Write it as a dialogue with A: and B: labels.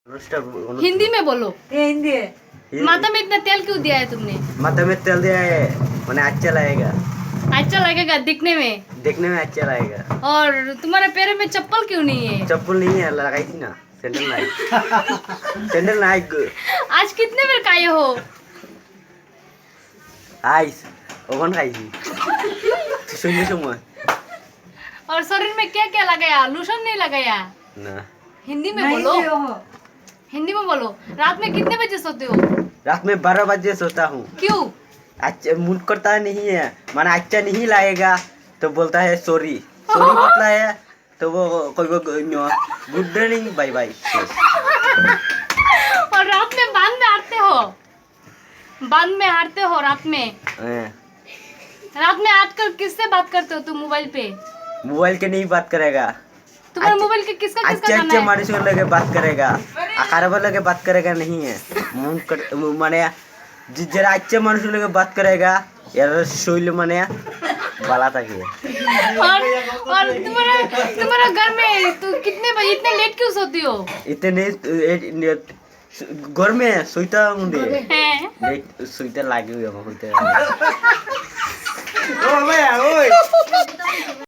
A: हिंदी में बोलो।
B: ये हिंदी है।
A: माथा में इतना तेल क्यों दिया है तुमने?
C: माथा में तेल दिया है मैंने अच्छा लगेगा।
A: अच्छा लगेगा दिखने में।
C: देखने में अच्छा लगेगा।
A: और तुम्हारे पैरों में चप्पल क्यों नहीं है?
C: चप्पल नहीं है लगाई थी ना सैंडल नाइक। सैंडल नाइक
A: आज कितने बार खाए हो?
C: आइस ओवन खाई थी सुनने समय।
A: और शरीर में क्या क्या लगाया? लोशन नहीं लगाया?
C: ना
A: हिंदी में
B: नहीं
A: बोलो।
B: भी हो।
A: हिंदी में बोलो। रात में कितने बजे सोते हो?
C: रात में 12 बजे सोता हूँ।
A: क्यों?
C: अच्छा मूड करता नहीं है माना अच्छा नहीं लगेगा तो बोलता है सॉरी। सॉरी बोलता है तो वो कोई गुड मॉर्निंग बाय बाय।
A: और रात में बांध में हारते हो? बांध में हारते हो रात में? रात में आजकल किससे बात करते हो तुम मोबाइल पे?
C: मोबाइल के नहीं बात करेगा।
A: तुम्हारे मोबाइल के किसका
C: अच्छे
A: गाना
C: अच्छे
A: है?
C: मानुष लगे बात करेगा आकार लगे बात करेगा नहीं है माने जरा अच्छे मानुष लगे बात करेगा यार शैल माने बाला तक है।
A: और तुम्हारा घर में तू कितने बजे इतने लेट क्यों सोती हो?
C: इतने घर में सोईता मुंडे
A: हैं?
C: सोईता लागे हुए होते
B: ओ भैया ओए